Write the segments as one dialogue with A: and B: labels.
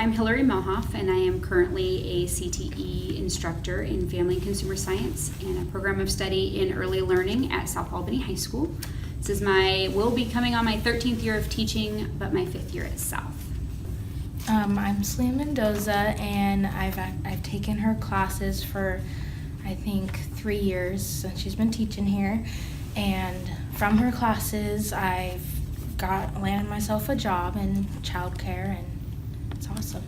A: I'm Hillary Mehlhoff, and I am currently a CTE instructor in Family and Consumer Science and a program of study in early learning at South Albany High School. Will be coming on my 13th year of teaching, but my 5th year at South.
B: I'm Selena Mendoza, and I've taken her classes for, I think, 3 years since she's been teaching here. And from her classes, I've landed myself a job in childcare, and it's awesome.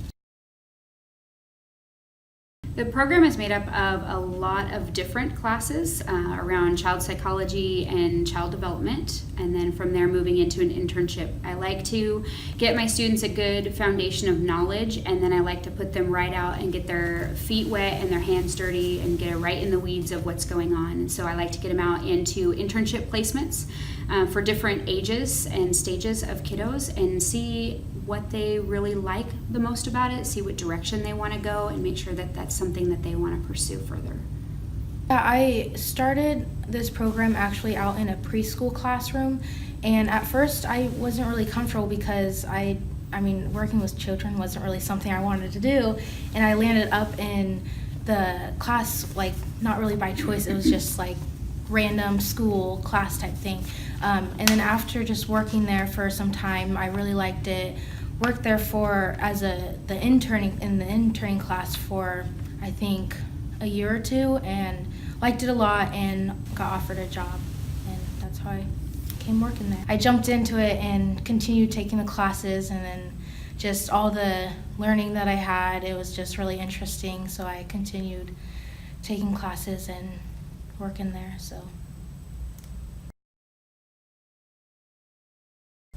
A: The program is made up of a lot of different classes around child psychology and child development, and then from there moving into an internship. I like to get my students a good foundation of knowledge, and then I like to put them right out and get their feet wet and their hands dirty and get it right in the weeds of what's going on. And so I like to get them out into internship placements for different ages and stages of kiddos and see what they really like the most about it, see what direction they want to go, and make sure that that's something that they want to pursue further.
B: I started this program actually out in a preschool classroom, and at first I wasn't really comfortable because working with children wasn't really something I wanted to do, and I landed up in the class not really by choice. It was just random school class type thing. And then after just working there for some time, I really liked it. Worked there the interning class for I think a year or two, and liked it a lot and got offered a job, and that's how I came working there. I jumped into it and continued taking the classes, and then just all the learning that I had, it was just really interesting, so I continued taking classes and working there. So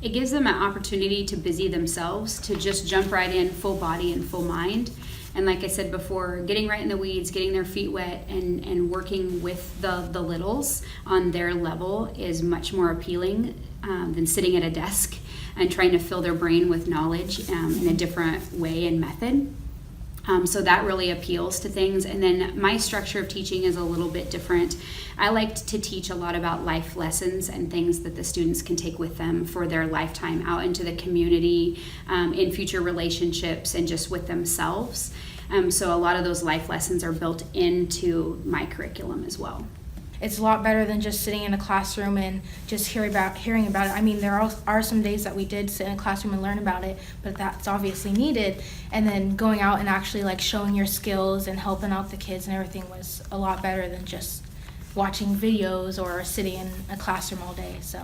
A: it gives them an opportunity to busy themselves, to just jump right in full body and full mind. And like I said before, getting right in the weeds, getting their feet wet, and working with the littles on their level is much more appealing than sitting at a desk and trying to fill their brain with knowledge in a different way and method. So that really appeals to things. And then my structure of teaching is a little bit different. I like to teach a lot about life lessons and things that the students can take with them for their lifetime out into the community, in future relationships, and just with themselves. So a lot of those life lessons are built into my curriculum as well.
B: It's a lot better than just sitting in a classroom and just hearing about it. There are some days that we did sit in a classroom and learn about it, but that's obviously needed. And then going out and actually showing your skills and helping out the kids and everything was a lot better than just watching videos or sitting in a classroom all day. So.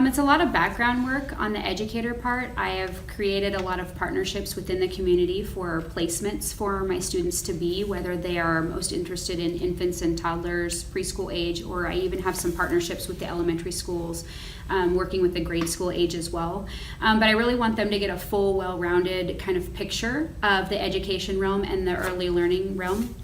A: It's a lot of background work on the educator part. I have created a lot of partnerships within the community for placements for my students to be, whether they are most interested in infants and toddlers, preschool age, or I even have some partnerships with the elementary schools, working with the grade school age as well. But I really want them to get a full, well-rounded kind of picture of the education realm and the early learning realm,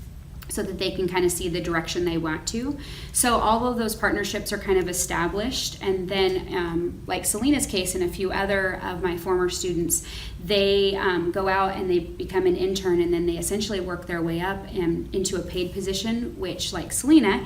A: so that they can kind of see the direction they want to. So all of those partnerships are kind of established, and then like Selena's case and a few other of my former students, they go out and they become an intern, and then they essentially work their way up into a paid position, which like Selena,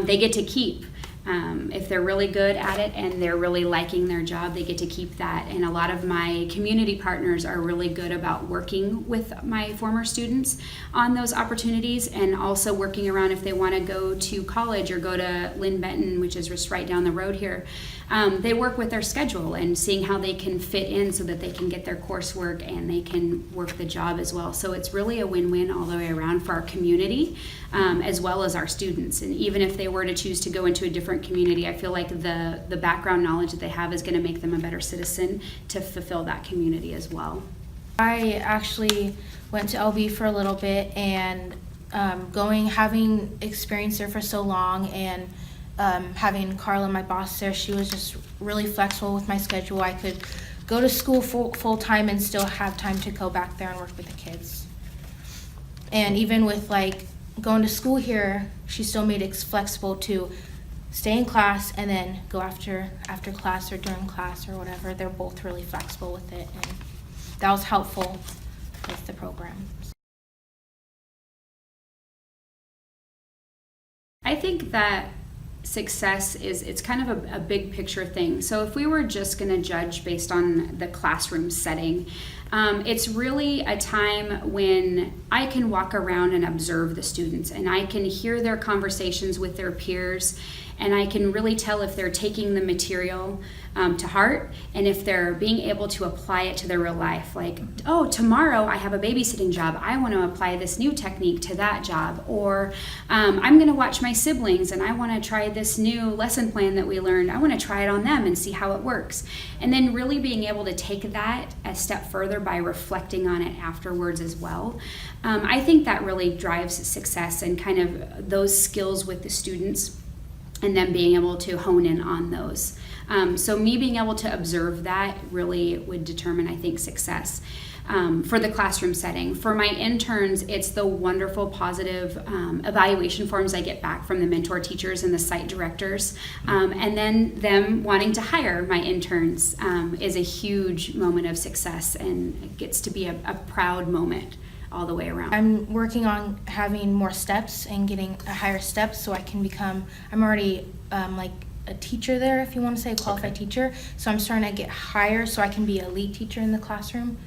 A: they get to keep. If they're really good at it and they're really liking their job, they get to keep that. And a lot of my community partners are really good about working with my former students on those opportunities, and also working around if they want to go to college or go to Lynn Benton, which is just right down the road here. They work with their schedule and seeing how they can fit in so that they can get their coursework and they can work the job as well. So it's really a win-win all the way around for our community, as well as our students. And even if they were to choose to go into a different community, I feel like the background knowledge that they have is going to make them a better citizen to fulfill that community as well.
B: I actually went to LB for a little bit, and having experienced there for so long, and having Carla, my boss there, she was just really flexible with my schedule. I could go to school full time and still have time to go back there and work with the kids. And even with going to school here, she still made it flexible to stay in class and then go after class or during class or whatever. They're both really flexible with it, and that was helpful with the program.
A: I think that success is, it's kind of a big picture thing. So if we were just going to judge based on the classroom setting, it's really a time when I can walk around and observe the students, and I can hear their conversations with their peers, and I can really tell if they're taking the material to heart, and if they're being able to apply it to their real life. Like, oh, tomorrow I have a babysitting job, I want to apply this new technique to that job. Or I'm going to watch my siblings and I want to try this new lesson plan that we learned. I want to try it on them and see how it works. And then really being able to take that a step further by reflecting on it afterwards as well. I think that really drives success and kind of those skills with the students, and then being able to hone in on those. So me being able to observe that really would determine, I think, success for the classroom setting. For my interns, it's the wonderful positive evaluation forms I get back from the mentor teachers and the site directors. And then them wanting to hire my interns is a huge moment of success, and it gets to be a proud moment all the way around.
B: I'm working on having more steps and getting a higher steps so I can become, I'm already like a teacher there, if you want to say a qualified teacher. So I'm starting to get higher so I can be a lead teacher in the classroom.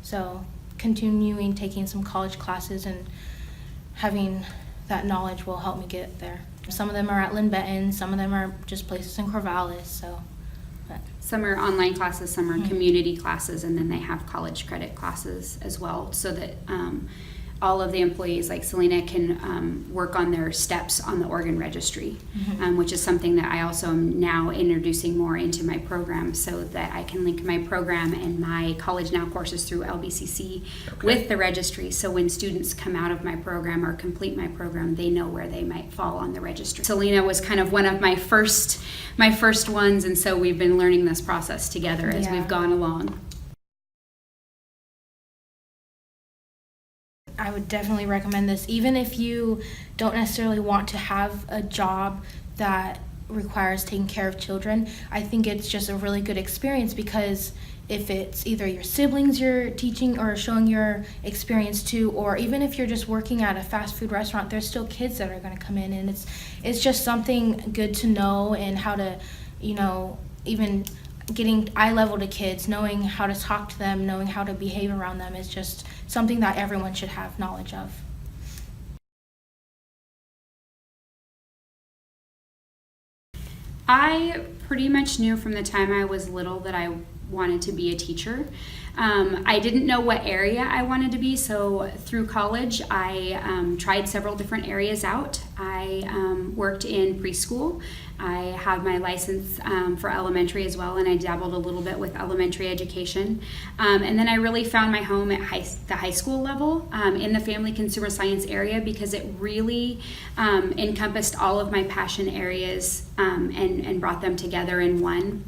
B: So continuing taking some college classes and having that knowledge will help me get there. Some of them are at Lynn Benton, some of them are just places in Corvallis, so.
A: Some are online classes, some are community classes, and then they have college credit classes as well, so that all of the employees like Selena can work on their steps on the Oregon registry, which is something that I also am now introducing more into my program, so that I can link my program and my College Now courses through LBCC with the registry. So when students come out of my program or complete my program, they know where they might fall on the registry. Selena was kind of one of my first ones, and so we've been learning this process together as we've gone along.
B: I would definitely recommend this, even if you don't necessarily want to have a job that requires taking care of children. I think it's just a really good experience, because if it's either your siblings you're teaching or showing your experience to, or even if you're just working at a fast food restaurant, there's still kids that are going to come in, and it's just something good to know, and how to, even getting eye level to kids, knowing how to talk to them, knowing how to behave around them is just something that everyone should have knowledge of.
A: I pretty much knew from the time I was little that I wanted to be a teacher. I didn't know what area I wanted to be, so through college I tried several different areas out. I worked in preschool. I have my license for elementary as well, and I dabbled a little bit with elementary education. And then I really found my home at the high school level in the family consumer science area, because it really encompassed all of my passion areas and brought them together in one.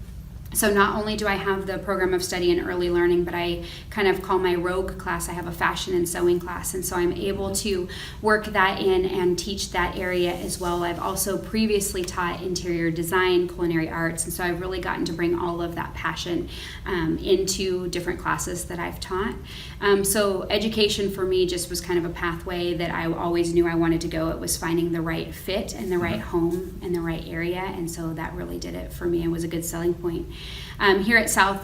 A: So not only do I have the program of study in early learning, but I kind of call my rogue class, I have a fashion and sewing class, and so I'm able to work that in and teach that area as well. I've also previously taught interior design, culinary arts, and so I've really gotten to bring all of that passion into different classes that I've taught. So education for me just was kind of a pathway that I always knew I wanted to go. It was finding the right fit and the right home and the right area, and so that really did it for me and was a good selling point. Here at South,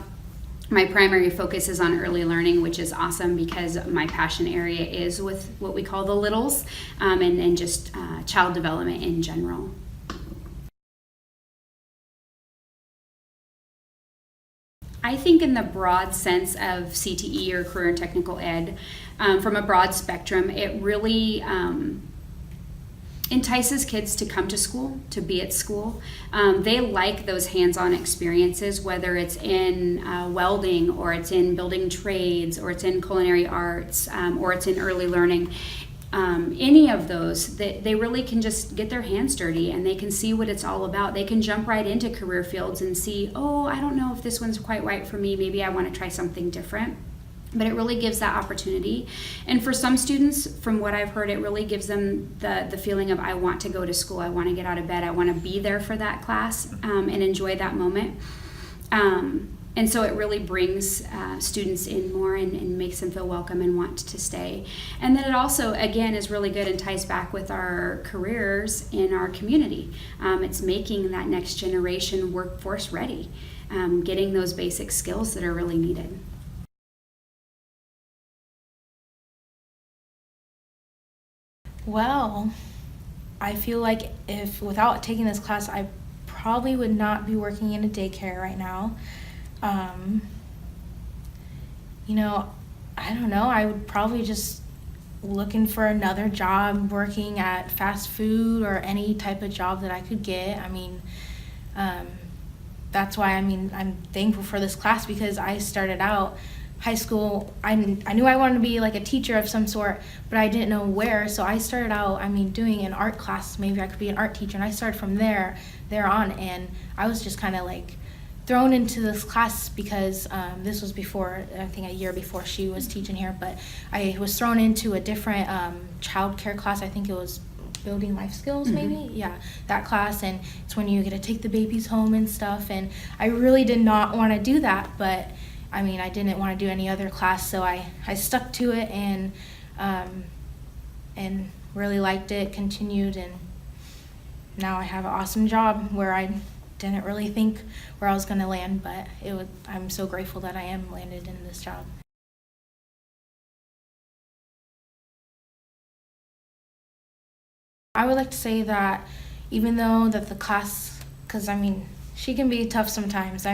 A: my primary focus is on early learning, which is awesome because my passion area is with what we call the littles and just child development in general. I think in the broad sense of CTE or career and technical ed, from a broad spectrum, it really entices kids to come to school, to be at school. They like those hands-on experiences, whether it's in welding, or it's in building trades, or it's in culinary arts, or it's in early learning. Any of those, they really can just get their hands dirty and they can see what it's all about. They can jump right into career fields and see, oh, I don't know if this one's quite right for me. Maybe I want to try something different. But it really gives that opportunity. And for some students, from what I've heard, it really gives them the feeling of, I want to go to school, I want to get out of bed, I want to be there for that class and enjoy that moment. And so it really brings students in more and makes them feel welcome and want to stay. And then it also, again, is really good and ties back with our careers in our community. It's making that next generation workforce ready, getting those basic skills that are really needed.
B: Well, I feel like if without taking this class, I probably would not be working in a daycare right now. You know, I don't know. I would probably just looking for another job working at fast food or any type of job that I could get. I mean, that's why I'm thankful for this class, because I started out high school, I knew I wanted to be like a teacher of some sort, but I didn't know where. So I started out, doing an art class. Maybe I could be an art teacher, and I started from there on, and I was just kind of like thrown into this class because this was before, I think a year before she was teaching here, but I was thrown into a different child care class. I think it was building life skills, maybe. Yeah, that class, and it's when you get to take the babies home and stuff, and I really did not want to do that, but I didn't want to do any other class, so I stuck to it and really liked it, continued, and now I have an awesome job where I didn't really think where I was going to land, but I'm so grateful that I am landed in this job. I would like to say that even though that the class, because she can be tough sometimes.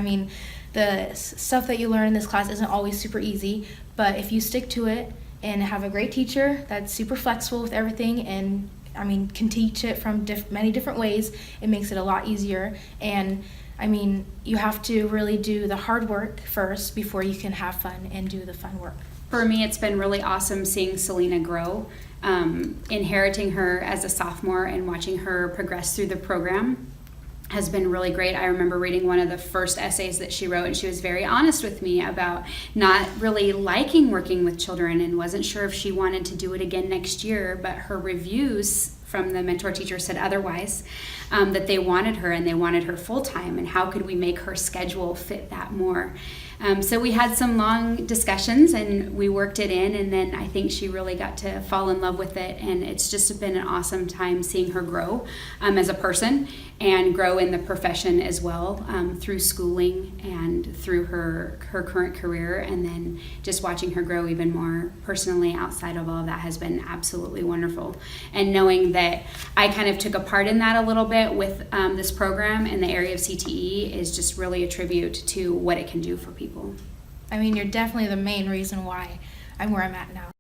B: The stuff that you learn in this class isn't always super easy, but if you stick to it and have a great teacher that's super flexible with everything and can teach it from many different ways, it makes it a lot easier. And you have to really do the hard work first before you can have fun and do the fun work.
A: For me, it's been really awesome seeing Selena grow, inheriting her as a sophomore and watching her progress through the program has been really great. I remember reading one of the first essays that she wrote, and she was very honest with me about not really liking working with children and wasn't sure if she wanted to do it again next year, but her reviews from the mentor teacher said otherwise, that they wanted her and they wanted her full-time, and how could we make her schedule fit that more. So we had some long discussions and we worked it in, and then I think she really got to fall in love with it, and it's just been an awesome time seeing her grow as a person and grow in the profession as well, through schooling and through her current career, and then just watching her grow even more personally outside of all of that has been absolutely wonderful. And knowing that I kind of took a part in that a little bit with this program in the area of CTE is just really a tribute to what it can do for people.
B: You're definitely the main reason why I'm where I'm at now.